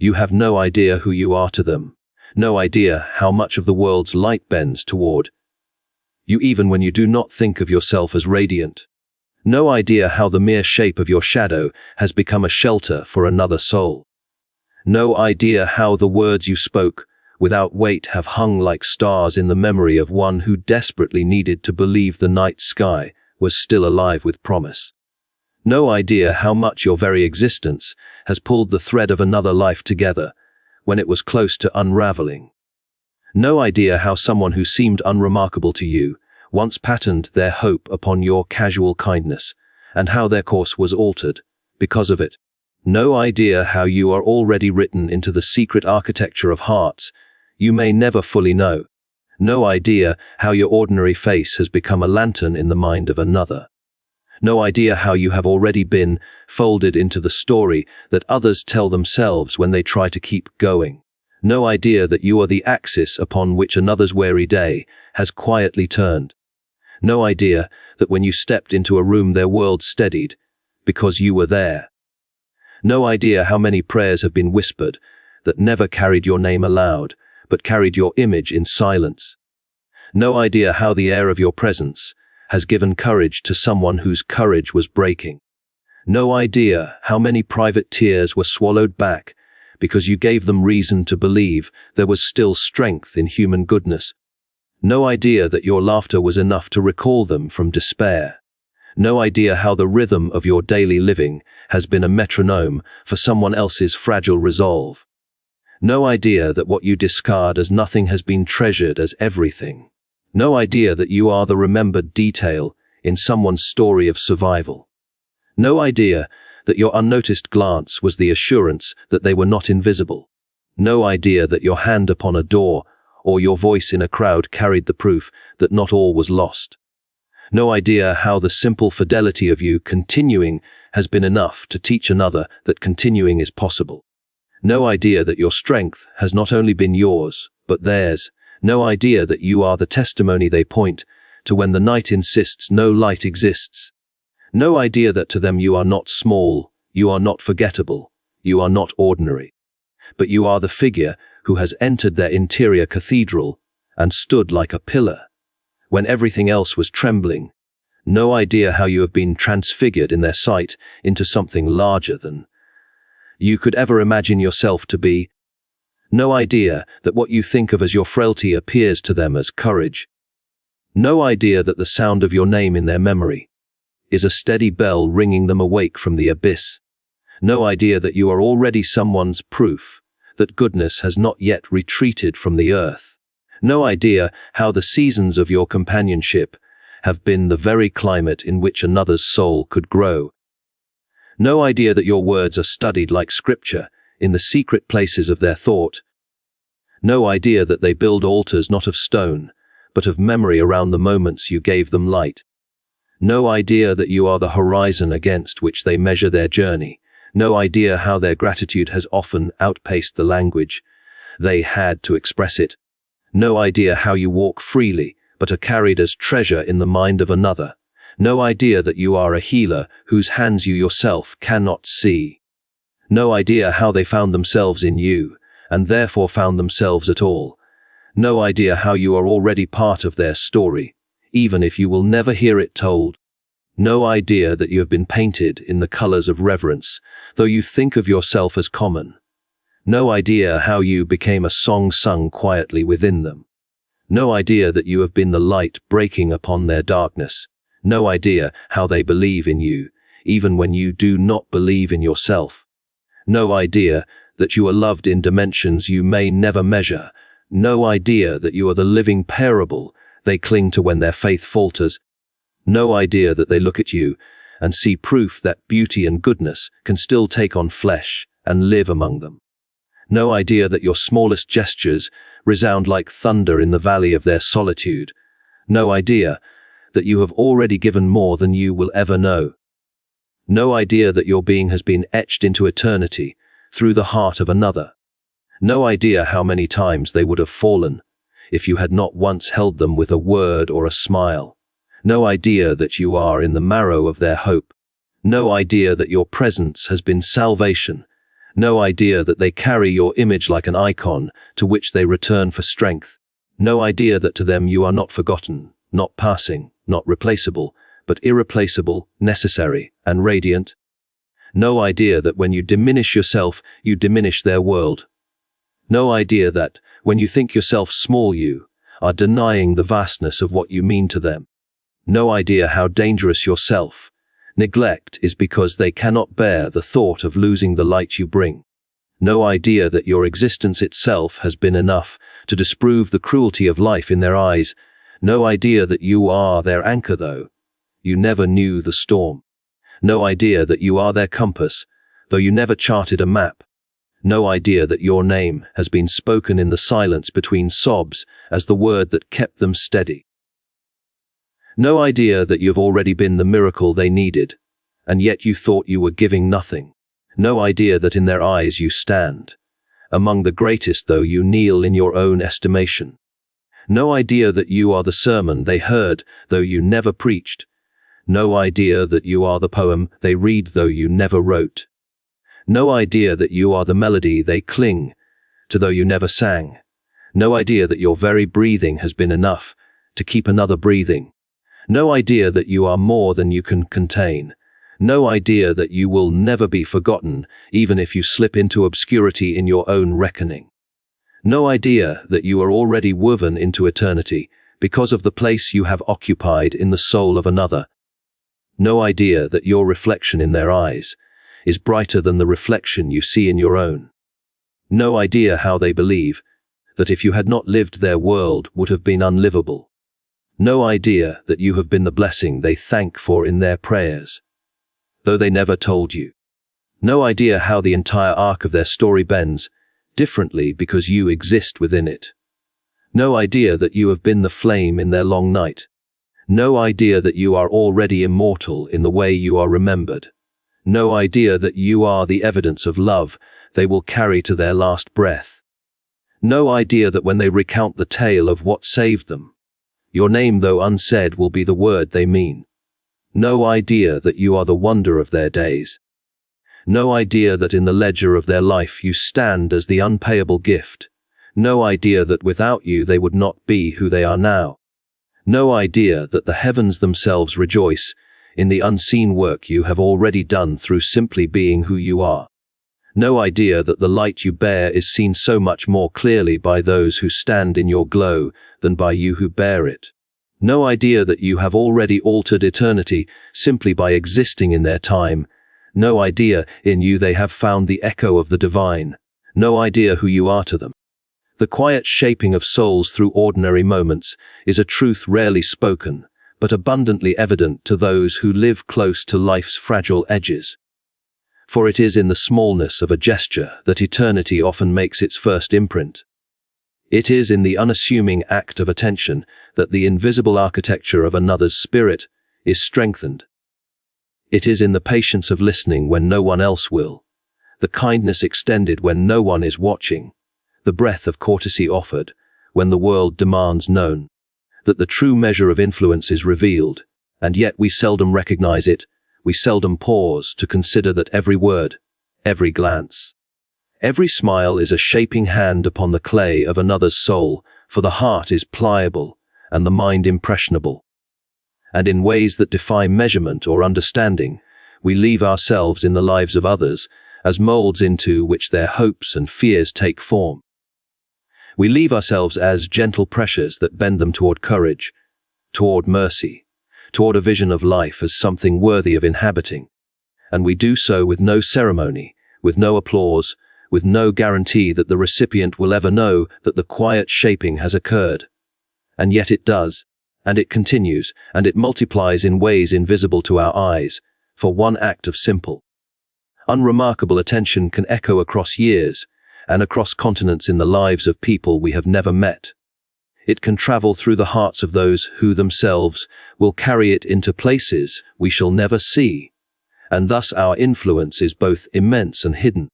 You have no idea who you are to them, no idea how much of the world's light bends toward you, even when you do not think of yourself as radiant. No idea how the mere shape of your shadow has become a shelter for another soul. No idea how the words you spoke without weight have hung like stars in the memory of one who desperately needed to believe the night sky was still alive with promise. No idea how much your very existence has pulled the thread of another life together when it was close to unraveling. No idea how someone who seemed unremarkable to you once patterned their hope upon your casual kindness, and how their course was altered because of it. No idea how you are already written into the secret architecture of hearts you may never fully know. No idea how your ordinary face has become a lantern in the mind of another. No idea how you have already been folded into the story that others tell themselves when they try to keep going. No idea that you are the axis upon which another's weary day has quietly turned. No idea that when you stepped into a room their world steadied because you were there. No idea how many prayers have been whispered that never carried your name aloud, but carried your image in silence. No idea how the air of your presence has given courage to someone whose courage was breaking. No idea how many private tears were swallowed back because you gave them reason to believe there was still strength in human goodness. No idea that your laughter was enough to recall them from despair. No idea how the rhythm of your daily living has been a metronome for someone else's fragile resolve. No idea that what you discard as nothing has been treasured as everything. No idea that you are the remembered detail in someone's story of survival. No idea that your unnoticed glance was the assurance that they were not invisible. No idea that your hand upon a door or your voice in a crowd carried the proof that not all was lost. No idea how the simple fidelity of you continuing has been enough to teach another that continuing is possible. No idea that your strength has not only been yours, but theirs. No idea that you are the testimony they point to when the night insists no light exists. No idea that to them you are not small, you are not forgettable, you are not ordinary. But you are the figure who has entered their interior cathedral and stood like a pillar when everything else was trembling. No idea how you have been transfigured in their sight into something larger than you could ever imagine yourself to be. No idea that what you think of as your frailty appears to them as courage. No idea that the sound of your name in their memory is a steady bell ringing them awake from the abyss. No idea that you are already someone's proof that goodness has not yet retreated from the earth. No idea how the seasons of your companionship have been the very climate in which another's soul could grow. No idea that your words are studied like scripture in the secret places of their thought. No idea that they build altars not of stone, but of memory around the moments you gave them light. No idea that you are the horizon against which they measure their journey. No idea how their gratitude has often outpaced the language they had to express it. No idea how you walk freely, but are carried as treasure in the mind of another. No idea that you are a healer whose hands you yourself cannot see. No idea how they found themselves in you, and therefore found themselves at all. No idea how you are already part of their story, even if you will never hear it told. No idea that you have been painted in the colors of reverence, though you think of yourself as common. No idea how you became a song sung quietly within them. No idea that you have been the light breaking upon their darkness. No idea how they believe in you, even when you do not believe in yourself. No idea that you are loved in dimensions you may never measure. No idea that you are the living parable they cling to when their faith falters. No idea that they look at you and see proof that beauty and goodness can still take on flesh and live among them. No idea that your smallest gestures resound like thunder in the valley of their solitude. No idea that you have already given more than you will ever know. No idea that your being has been etched into eternity through the heart of another. No idea how many times they would have fallen if you had not once held them with a word or a smile. No idea that you are in the marrow of their hope. No idea that your presence has been salvation. No idea that they carry your image like an icon to which they return for strength. No idea that to them you are not forgotten, not passing, not replaceable, but irreplaceable, necessary, and radiant. No idea that when you diminish yourself, you diminish their world. No idea that, when you think yourself small, you are denying the vastness of what you mean to them. No idea how dangerous your self-neglect is because they cannot bear the thought of losing the light you bring. No idea that your existence itself has been enough to disprove the cruelty of life in their eyes. No idea that you are their anchor, though you never knew the storm. No idea that you are their compass, though you never charted a map. No idea that your name has been spoken in the silence between sobs as the word that kept them steady. No idea that you've already been the miracle they needed, and yet you thought you were giving nothing. No idea that in their eyes you stand among the greatest, though you kneel in your own estimation. No idea that you are the sermon they heard, though you never preached. No idea that you are the poem they read, though you never wrote. No idea that you are the melody they cling to, though you never sang. No idea that your very breathing has been enough to keep another breathing. No idea that you are more than you can contain. No idea that you will never be forgotten, even if you slip into obscurity in your own reckoning. No idea that you are already woven into eternity because of the place you have occupied in the soul of another. No idea that your reflection in their eyes is brighter than the reflection you see in your own. No idea how they believe that if you had not lived, their world would have been unlivable. No idea that you have been the blessing they thank for in their prayers, though they never told you. No idea how the entire arc of their story bends differently because you exist within it. No idea that you have been the flame in their long night. No idea that you are already immortal in the way you are remembered. No idea that you are the evidence of love they will carry to their last breath. No idea that when they recount the tale of what saved them, your name, though unsaid, will be the word they mean. No idea that you are the wonder of their days. No idea that in the ledger of their life you stand as the unpayable gift. No idea that without you they would not be who they are now. No idea that the heavens themselves rejoice in the unseen work you have already done through simply being who you are. No idea that the light you bear is seen so much more clearly by those who stand in your glow than by you who bear it. No idea that you have already altered eternity simply by existing in their time. No idea in you they have found the echo of the divine. No idea who you are to them. The quiet shaping of souls through ordinary moments is a truth rarely spoken, but abundantly evident to those who live close to life's fragile edges. For it is in the smallness of a gesture that eternity often makes its first imprint. It is in the unassuming act of attention that the invisible architecture of another's spirit is strengthened. It is in the patience of listening when no one else will, the kindness extended when no one is watching, the breath of courtesy offered when the world demands known, that the true measure of influence is revealed, and yet we seldom recognize it. We seldom pause to consider that every word, every glance, every smile is a shaping hand upon the clay of another's soul, for the heart is pliable and the mind impressionable. And in ways that defy measurement or understanding, we leave ourselves in the lives of others as molds into which their hopes and fears take form. We leave ourselves as gentle pressures that bend them toward courage, toward mercy, toward a vision of life as something worthy of inhabiting. And we do so with no ceremony, with no applause, with no guarantee that the recipient will ever know that the quiet shaping has occurred. And yet it does, and it continues, and it multiplies in ways invisible to our eyes, for one act of simple, unremarkable attention can echo across years, and across continents in the lives of people we have never met. It can travel through the hearts of those who themselves will carry it into places we shall never see, and thus our influence is both immense and hidden,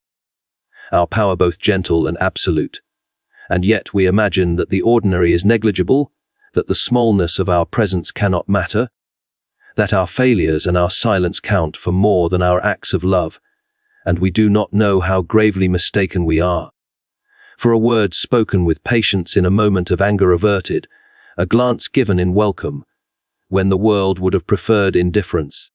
our power both gentle and absolute. And yet we imagine that the ordinary is negligible, that the smallness of our presence cannot matter, that our failures and our silence count for more than our acts of love, and we do not know how gravely mistaken we are. For a word spoken with patience in a moment of anger averted, a glance given in welcome, when the world would have preferred indifference,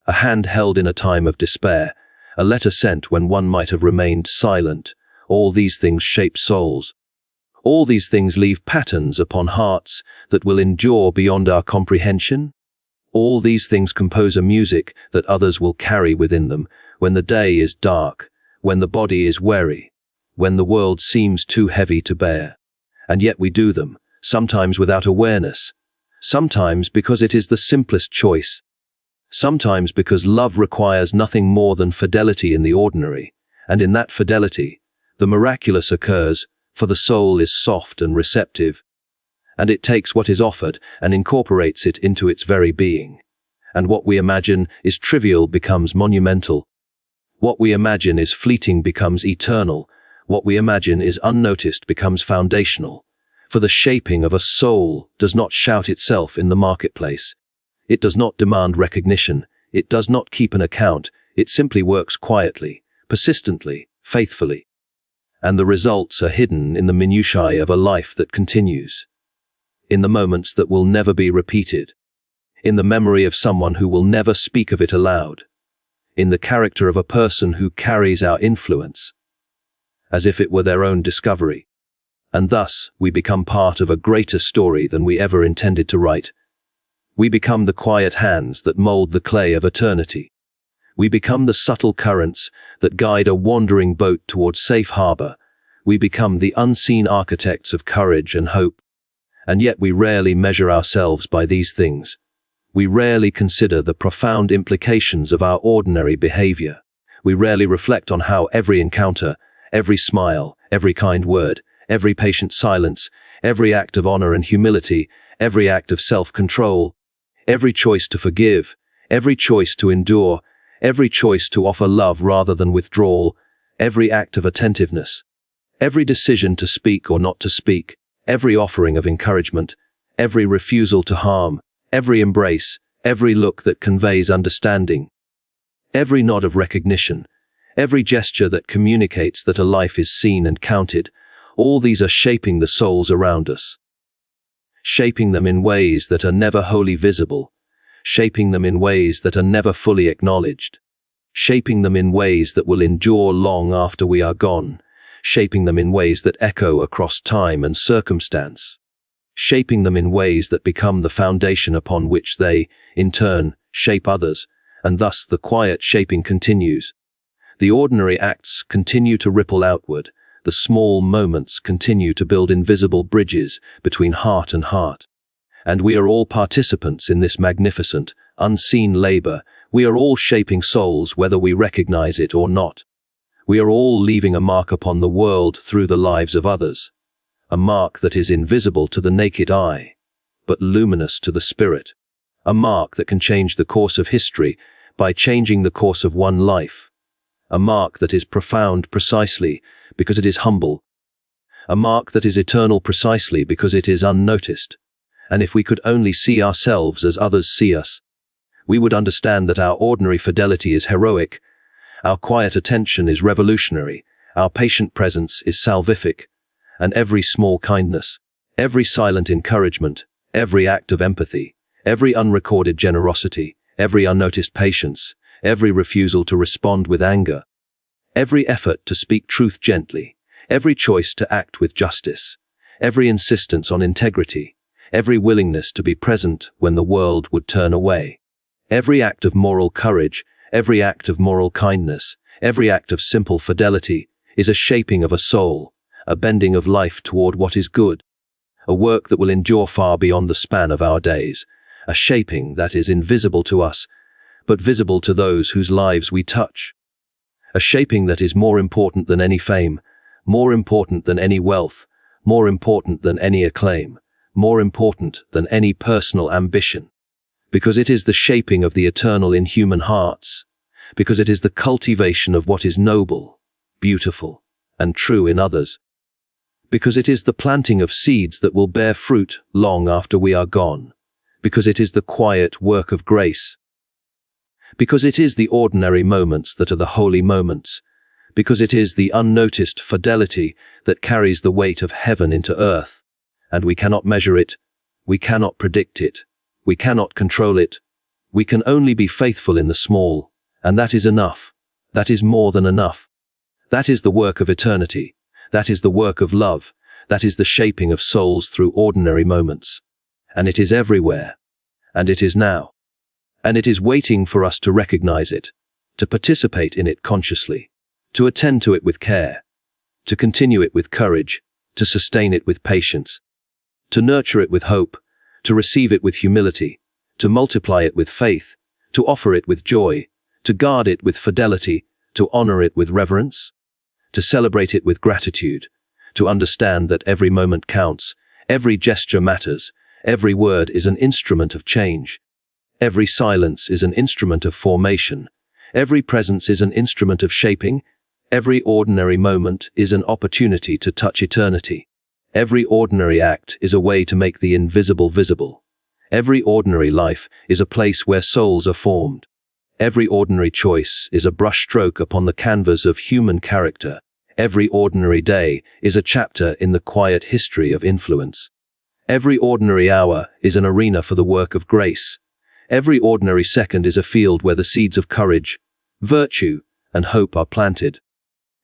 a hand held in a time of despair, a letter sent when one might have remained silent, all these things shape souls. All these things leave patterns upon hearts that will endure beyond our comprehension. All these things compose a music that others will carry within them when the day is dark, when the body is weary, when the world seems too heavy to bear. And yet we do them, sometimes without awareness, sometimes because it is the simplest choice, sometimes because love requires nothing more than fidelity in the ordinary, and in that fidelity, the miraculous occurs, for the soul is soft and receptive, and it takes what is offered and incorporates it into its very being. And what we imagine is trivial becomes monumental. What we imagine is fleeting becomes eternal. What we imagine is unnoticed becomes foundational. For the shaping of a soul does not shout itself in the marketplace. It does not demand recognition. It does not keep an account. It simply works quietly, persistently, faithfully. And the results are hidden in the minutiae of a life that continues, in the moments that will never be repeated, in the memory of someone who will never speak of it aloud, in the character of a person who carries our influence, as if it were their own discovery. And thus, we become part of a greater story than we ever intended to write. We become the quiet hands that mold the clay of eternity. We become the subtle currents that guide a wandering boat towards safe harbor. We become the unseen architects of courage and hope. And yet we rarely measure ourselves by these things. We rarely consider the profound implications of our ordinary behavior. We rarely reflect on how every encounter, every smile, every kind word, every patient silence, every act of honor and humility, every act of self-control, every choice to forgive, every choice to endure, every choice to offer love rather than withdrawal, every act of attentiveness, every decision to speak or not to speak, every offering of encouragement, every refusal to harm, every embrace, every look that conveys understanding, every nod of recognition, every gesture that communicates that a life is seen and counted, all these are shaping the souls around us, shaping them in ways that are never wholly visible, shaping them in ways that are never fully acknowledged, shaping them in ways that will endure long after we are gone, shaping them in ways that echo across time and circumstance, shaping them in ways that become the foundation upon which they, in turn, shape others, and thus the quiet shaping continues. The ordinary acts continue to ripple outward, the small moments continue to build invisible bridges between heart and heart. And we are all participants in this magnificent, unseen labor. We are all shaping souls whether we recognize it or not. We are all leaving a mark upon the world through the lives of others, a mark that is invisible to the naked eye, but luminous to the spirit, a mark that can change the course of history by changing the course of one life, a mark that is profound precisely because it is humble, a mark that is eternal precisely because it is unnoticed. And if we could only see ourselves as others see us, we would understand that our ordinary fidelity is heroic, our quiet attention is revolutionary, our patient presence is salvific, and every small kindness, every silent encouragement, every act of empathy, every unrecorded generosity, every unnoticed patience, every refusal to respond with anger, every effort to speak truth gently, every choice to act with justice, every insistence on integrity, every willingness to be present when the world would turn away, every act of moral courage, every act of moral kindness, every act of simple fidelity is a shaping of a soul, a bending of life toward what is good, a work that will endure far beyond the span of our days, a shaping that is invisible to us, but visible to those whose lives we touch, a shaping that is more important than any fame, more important than any wealth, more important than any acclaim, more important than any personal ambition, because it is the shaping of the eternal in human hearts, because it is the cultivation of what is noble, beautiful, and true in others, because it is the planting of seeds that will bear fruit long after we are gone, because it is the quiet work of grace, Because it is the ordinary moments that are the holy moments. Because it is the unnoticed fidelity that carries the weight of heaven into earth. And we cannot measure it. We cannot predict it. We cannot control it. We can only be faithful in the small. And that is enough. That is more than enough. That is the work of eternity. That is the work of love. That is the shaping of souls through ordinary moments. And it is everywhere. And it is now. And it is waiting for us to recognize it, to participate in it consciously, to attend to it with care, to continue it with courage, to sustain it with patience, to nurture it with hope, to receive it with humility, to multiply it with faith, to offer it with joy, to guard it with fidelity, to honor it with reverence, to celebrate it with gratitude, to understand that every moment counts, every gesture matters, every word is an instrument of change, every silence is an instrument of formation, every presence is an instrument of shaping, every ordinary moment is an opportunity to touch eternity. Every ordinary act is a way to make the invisible visible. Every ordinary life is a place where souls are formed. Every ordinary choice is a brushstroke upon the canvas of human character. Every ordinary day is a chapter in the quiet history of influence. Every ordinary hour is an arena for the work of grace. Every ordinary second is a field where the seeds of courage, virtue, and hope are planted.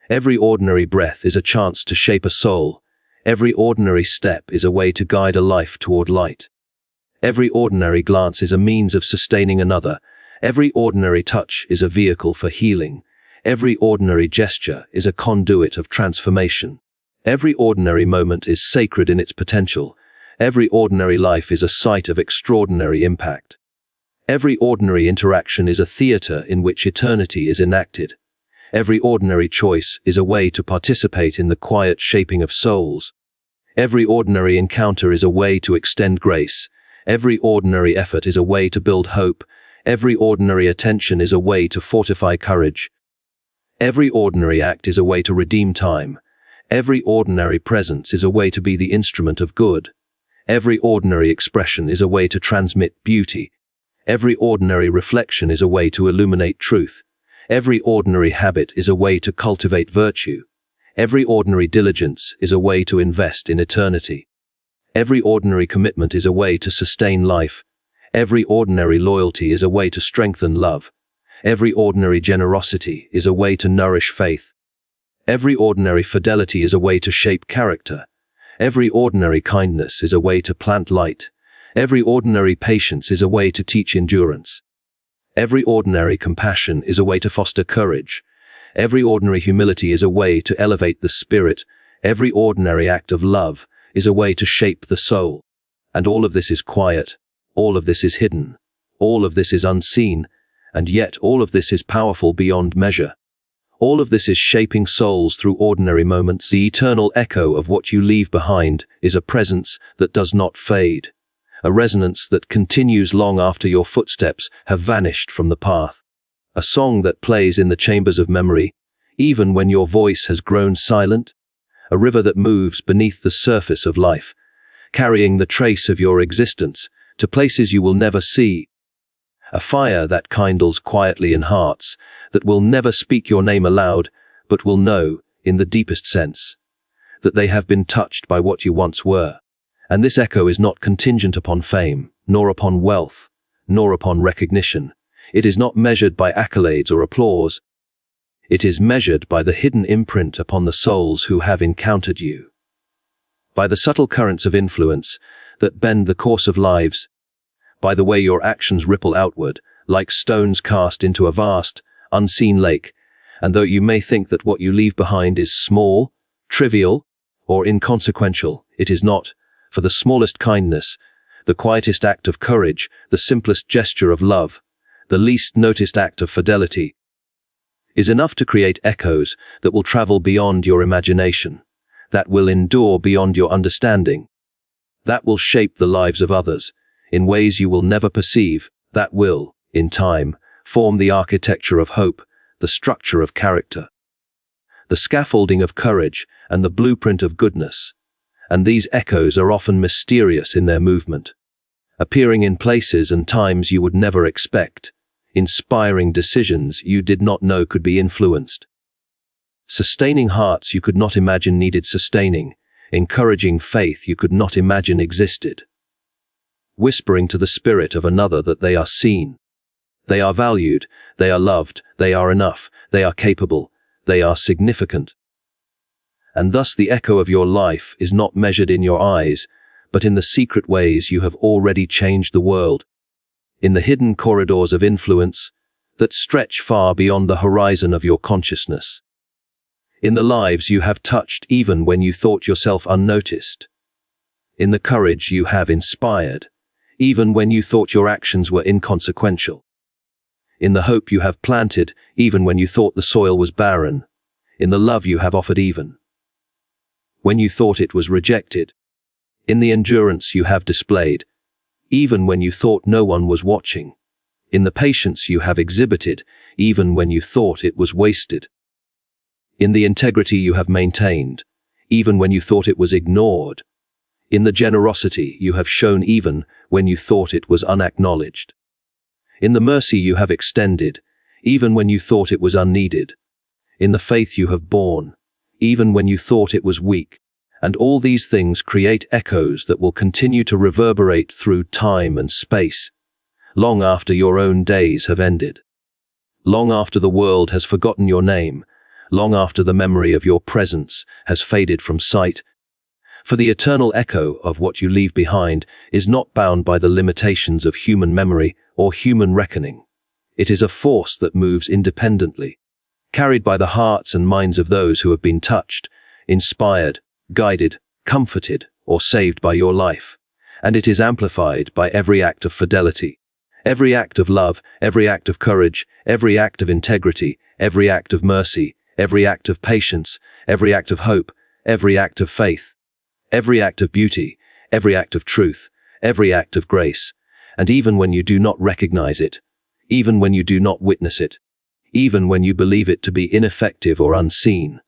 Every ordinary breath is a chance to shape a soul. Every ordinary step is a way to guide a life toward light. Every ordinary glance is a means of sustaining another. Every ordinary touch is a vehicle for healing. Every ordinary gesture is a conduit of transformation. Every ordinary moment is sacred in its potential. Every ordinary life is a site of extraordinary impact. Every ordinary interaction is a theater in which eternity is enacted. Every ordinary choice is a way to participate in the quiet shaping of souls. Every ordinary encounter is a way to extend grace. Every ordinary effort is a way to build hope. Every ordinary attention is a way to fortify courage. Every ordinary act is a way to redeem time. Every ordinary presence is a way to be the instrument of good. Every ordinary expression is a way to transmit beauty. Every ordinary reflection is a way to illuminate truth. Every ordinary habit is a way to cultivate virtue. Every ordinary diligence is a way to invest in eternity. Every ordinary commitment is a way to sustain life. Every ordinary loyalty is a way to strengthen love. Every ordinary generosity is a way to nourish faith. Every ordinary fidelity is a way to shape character. Every ordinary kindness is a way to plant light. Every ordinary patience is a way to teach endurance. Every ordinary compassion is a way to foster courage. Every ordinary humility is a way to elevate the spirit. Every ordinary act of love is a way to shape the soul. And all of this is quiet. All of this is hidden. All of this is unseen. And yet all of this is powerful beyond measure. All of this is shaping souls through ordinary moments. The eternal echo of what you leave behind is a presence that does not fade. A resonance that continues long after your footsteps have vanished from the path. A song that plays in the chambers of memory, even when your voice has grown silent. A river that moves beneath the surface of life, carrying the trace of your existence to places you will never see. A fire that kindles quietly in hearts, that will never speak your name aloud, but will know, in the deepest sense, that they have been touched by what you once were. And this echo is not contingent upon fame, nor upon wealth, nor upon recognition. It is not measured by accolades or applause. It is measured by the hidden imprint upon the souls who have encountered you. By the subtle currents of influence that bend the course of lives. By the way your actions ripple outward, like stones cast into a vast, unseen lake. And though you may think that what you leave behind is small, trivial, or inconsequential, it is not. For the smallest kindness, the quietest act of courage, the simplest gesture of love, the least noticed act of fidelity, is enough to create echoes that will travel beyond your imagination, that will endure beyond your understanding, that will shape the lives of others in ways you will never perceive, that will, in time, form the architecture of hope, the structure of character, the scaffolding of courage, and the blueprint of goodness. And these echoes are often mysterious in their movement, appearing in places and times you would never expect, inspiring decisions you did not know could be influenced, sustaining hearts you could not imagine needed sustaining, encouraging faith you could not imagine existed, whispering to the spirit of another that they are seen, they are valued, they are loved, they are enough, they are capable, they are significant. And thus the echo of your life is not measured in your eyes, but in the secret ways you have already changed the world, in the hidden corridors of influence that stretch far beyond the horizon of your consciousness, in the lives you have touched even when you thought yourself unnoticed, in the courage you have inspired, even when you thought your actions were inconsequential, in the hope you have planted even when you thought the soil was barren, in the love you have offered even when you thought it was rejected, in the endurance you have displayed, even when you thought no one was watching, in the patience you have exhibited, even when you thought it was wasted, in the integrity you have maintained, even when you thought it was ignored, in the generosity you have shown even when you thought it was unacknowledged, in the mercy you have extended, even when you thought it was unneeded, in the faith you have borne, even when you thought it was weak. And all these things create echoes that will continue to reverberate through time and space, long after your own days have ended, long after the world has forgotten your name, long after the memory of your presence has faded from sight. For the eternal echo of what you leave behind is not bound by the limitations of human memory or human reckoning. It is a force that moves independently, carried by the hearts and minds of those who have been touched, inspired, guided, comforted, or saved by your life, and it is amplified by every act of fidelity, every act of love, every act of courage, every act of integrity, every act of mercy, every act of patience, every act of hope, every act of faith, every act of beauty, every act of truth, every act of grace, and even when you do not recognize it, even when you do not witness it, even when you believe it to be ineffective or unseen,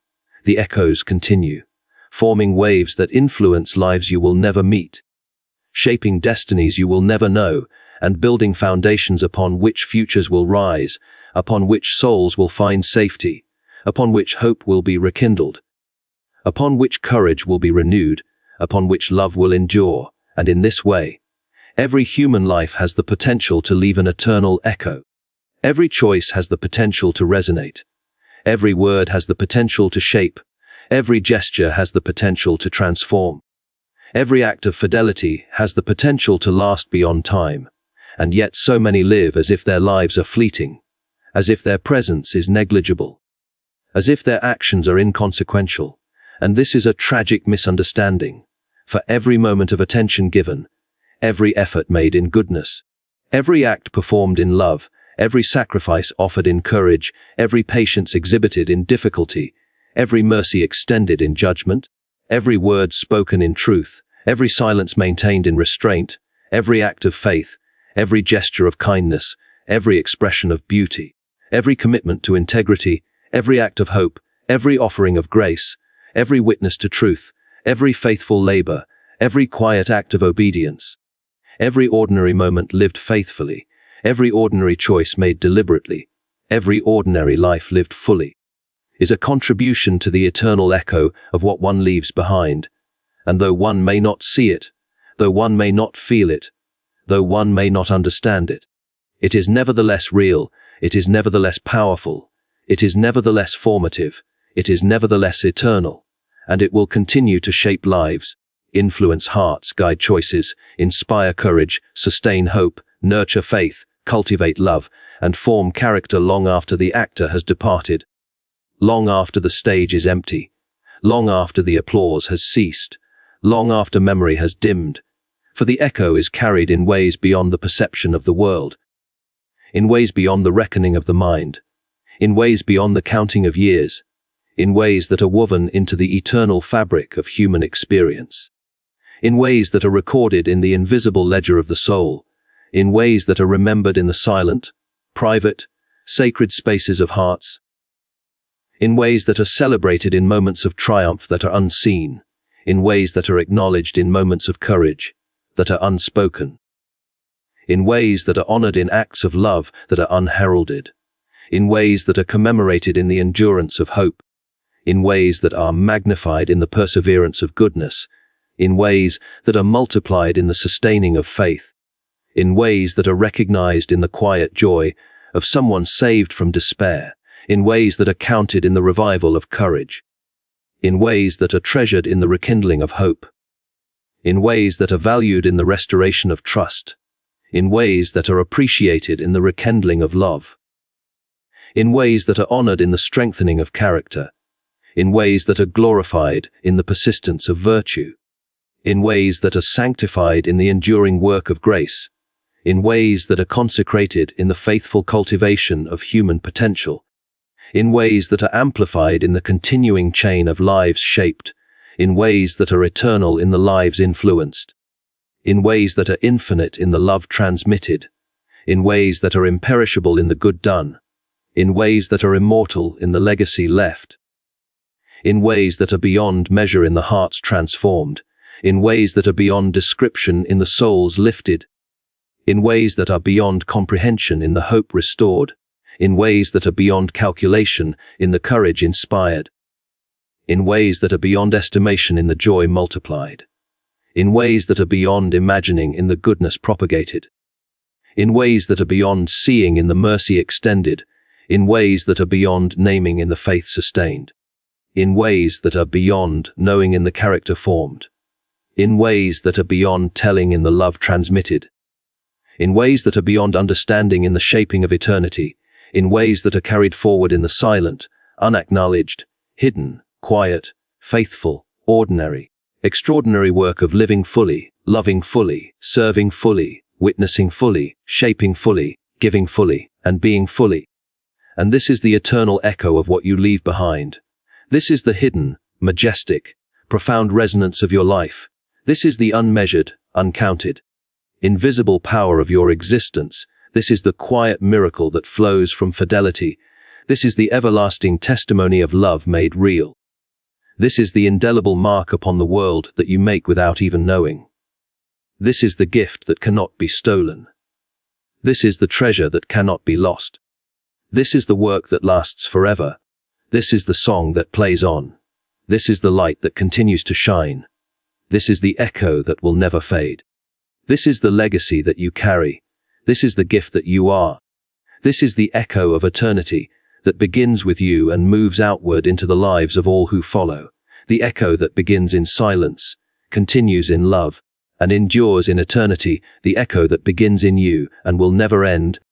the echoes continue, forming waves that influence lives you will never meet, shaping destinies you will never know, and building foundations upon which futures will rise, upon which souls will find safety, upon which hope will be rekindled, upon which courage will be renewed, upon which love will endure, and in this way, every human life has the potential to leave an eternal echo. Every choice has the potential to resonate. Every word has the potential to shape. Every gesture has the potential to transform. Every act of fidelity has the potential to last beyond time. And yet so many live as if their lives are fleeting, as if their presence is negligible, as if their actions are inconsequential. And this is a tragic misunderstanding. For every moment of attention given, every effort made in goodness, every act performed in love, every sacrifice offered in courage, every patience exhibited in difficulty, every mercy extended in judgment, every word spoken in truth, every silence maintained in restraint, every act of faith, every gesture of kindness, every expression of beauty, every commitment to integrity, every act of hope, every offering of grace, every witness to truth, every faithful labor, every quiet act of obedience, every ordinary moment lived faithfully, every ordinary choice made deliberately, every ordinary life lived fully, is a contribution to the eternal echo of what one leaves behind. And though one may not see it, though one may not feel it, though one may not understand it, it is nevertheless real, it is nevertheless powerful, it is nevertheless formative, it is nevertheless eternal, and it will continue to shape lives, influence hearts, guide choices, inspire courage, sustain hope, nurture faith, cultivate love, and form character long after the actor has departed, long after the stage is empty, long after the applause has ceased, long after memory has dimmed, for the echo is carried in ways beyond the perception of the world, in ways beyond the reckoning of the mind, in ways beyond the counting of years, in ways that are woven into the eternal fabric of human experience, in ways that are recorded in the invisible ledger of the soul, in ways that are remembered in the silent, private, sacred spaces of hearts, in ways that are celebrated in moments of triumph that are unseen, in ways that are acknowledged in moments of courage that are unspoken, in ways that are honored in acts of love that are unheralded, in ways that are commemorated in the endurance of hope, in ways that are magnified in the perseverance of goodness, in ways that are multiplied in the sustaining of faith, in ways that are recognized in the quiet joy of someone saved from despair, in ways that are counted in the revival of courage, in ways that are treasured in the rekindling of hope, in ways that are valued in the restoration of trust, in ways that are appreciated in the rekindling of love, in ways that are honored in the strengthening of character, in ways that are glorified in the persistence of virtue, in ways that are sanctified in the enduring work of grace, in ways that are consecrated in the faithful cultivation of human potential, in ways that are amplified in the continuing chain of lives shaped, in ways that are eternal in the lives influenced, in ways that are infinite in the love transmitted, in ways that are imperishable in the good done, in ways that are immortal in the legacy left, in ways that are beyond measure in the hearts transformed, in ways that are beyond description in the souls lifted, in ways that are beyond comprehension in the hope restored, in ways that are beyond calculation in the courage inspired, in ways that are beyond estimation in the joy multiplied, in ways that are beyond imagining in the goodness propagated, in ways that are beyond seeing in the mercy extended, in ways that are beyond naming in the faith sustained, in ways that are beyond knowing in the character formed, in ways that are beyond telling in the love transmitted, in ways that are beyond understanding in the shaping of eternity, in ways that are carried forward in the silent, unacknowledged, hidden, quiet, faithful, ordinary, extraordinary work of living fully, loving fully, serving fully, witnessing fully, shaping fully, giving fully, and being fully. And this is the eternal echo of what you leave behind. This is the hidden, majestic, profound resonance of your life. This is the unmeasured, uncounted, invisible power of your existence. This is the quiet miracle that flows from fidelity. This is the everlasting testimony of love made real. This is the indelible mark upon the world that you make without even knowing. This is the gift that cannot be stolen. This is the treasure that cannot be lost. This is the work that lasts forever. This is the song that plays on. This is the light that continues to shine. This is the echo that will never fade. This is the legacy that you carry. This is the gift that you are. This is the echo of eternity that begins with you and moves outward into the lives of all who follow. The echo that begins in silence, continues in love, and endures in eternity. The echo that begins in you and will never end,